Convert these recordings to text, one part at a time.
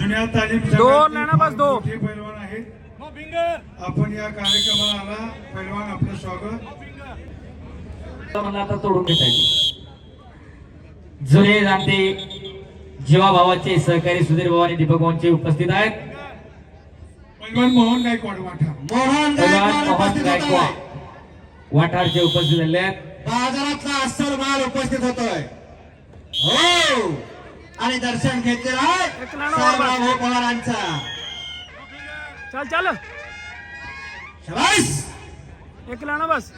जुन्या तालीम मोठे पैलवान आहेत. आपण या कार्यक्रमाला आला. पैलवान आपलं स्वागत. मला आता तोडून घेता येईल. जुने जाणते जीवा भावाचे सहकारी सुधीर भाऊ आणि दीपक भाऊंचे उपस्थित आहेत. पैलवान मोहन गायकवाड वाठारचे उपस्थित झाले आहेत. बाजारातला अस्सल माल उपस्थित होतोय. हो आणि दर्शन घेतलेलं आहे साहेबराव पवारांचा. चल चल शाबास. एक लाना बस.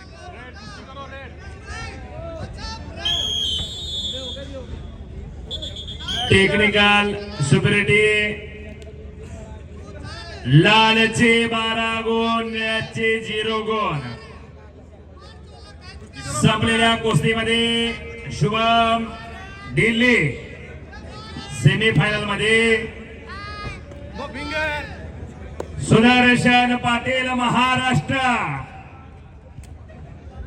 टेक्निकल सुपरिटी लालचे 12 गुण, निळ्याचे 0 गुण. संपलेल्या कुस्तीमध्ये शुभम दिल्ली सेमीफायनल मध्ये, सुदर्शन पाटील महाराष्ट्र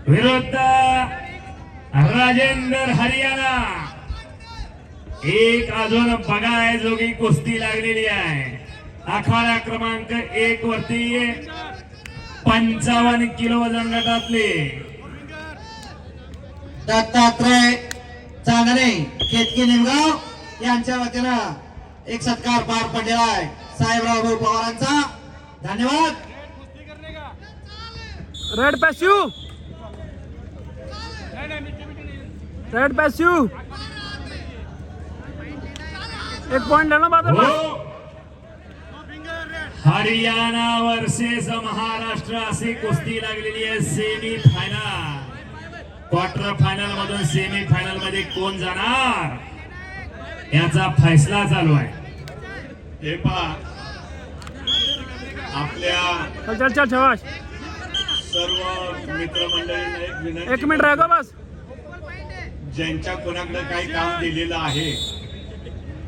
विरुद्ध राजेंद्र हरियाणा. एक अजून बघायजोगी कुस्ती लागलेली आहे. आखाडा क्रमांक 1 वरती 55 किलो वजन गटातले दत्तात्रय चांदणे केतकी निमगाव यांच्या वतीनं एक सत्कार पार पडलेला आहे साहेबराव पवारांचा. धन्यवाद. रेड पैस्यू एक पॉइंट लेना बादल. हरियाणा वर्सेस महाराष्ट्र अशी कुस्ती लागलेली आहे. सेमी फायनल, क्वार्टर फायनल मधून सेमी फायनल मध्ये कोण जाणार याचा फैसला चालू आहे. हे पहा, आपल्या चल चल चल शाबाश. सर्व मित्रमंडळींना एक विनंती. 1 मिनिट राहिलं बस. ज्यांच्या कोणाकडे काही काम दिलेलं आहे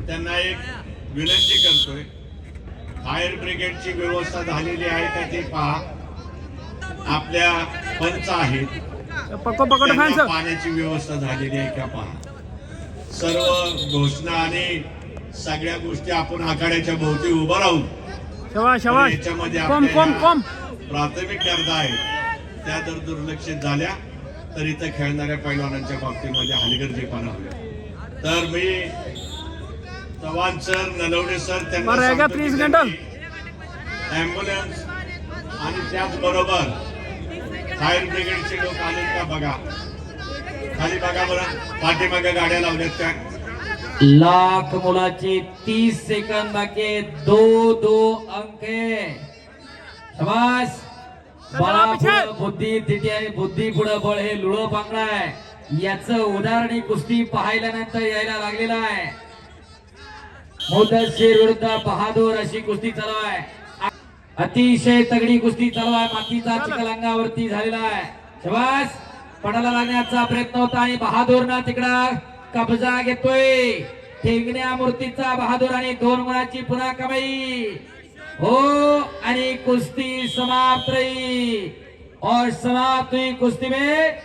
त्यांना एक विनंती करतोय. फायर ब्रिगेडची व्यवस्था झालेली आहे का ते पहा. आपल्या पंच आहेत, पकड त्यांना पाण्याची व्यवस्था झालेली आहे का पहा. सर्व घोषणा आणि सगळ्या गोष्टी आपण आखाड्याच्या भोवती उभं राहून शाबाश शाबाश. याच्यामध्ये कम प्राथमिक गरजा आहेत त्या जर दुर्लक्षित झाल्या तर इथं खेळणाऱ्या पैलवानांच्या बाबतीमध्ये हलगर्जीपणा होईल. तर मी चव्हाण सर, नलवडे सर त्यांना ॲम्ब्युलन्स आणि त्याचबरोबर फायर ब्रिगेडचे लोक आले का बघा. खाली बघा बरं, पाठीमागे गाड्या लावल्यात का. लाख मुलाची 30 सेकंद बाकी, 2-2 अंक. शाबास. बळा पुढं बुद्धी तिथे आणि बुद्धी पुढं बळ हे लुळो पांगळा आहे. याचं उदाहरण कुस्ती पाहिल्यानंतर यायला लागलेला आहे. मुदस्सीर विरुद्ध बहादूर अशी कुस्ती चालू आहे. अतिशय तगडी कुस्ती चालू आहे. मातीचा चिखल अंगावरती झालेला आहे. शाबास. पडाला लागण्याचा प्रयत्न होता आणि बहादूरनं तिकडा कब्जा घेतोय. ठेंगण्या मूर्तीचा बहादूर आणि 2 गुणाची पुन्हा कमाई. हो आणि कुस्ती समाप्त रही. और समाप्त हुई कुस्ती में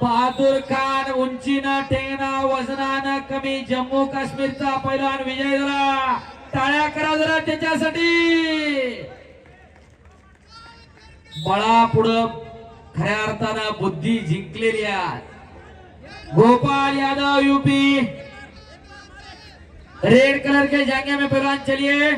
बहादूर खान उंचीनं, ठेंगणा, वजनानं कमी जम्मू काश्मीरचा पैलवान विजय झाला. टाळ्या करा जरा त्याच्यासाठी. बळा पुढं खऱ्या अर्थानं बुद्धी जिंकलेली आहे. Gopal Yadav UP. Red colour के जांघे में पहलवान चलिए.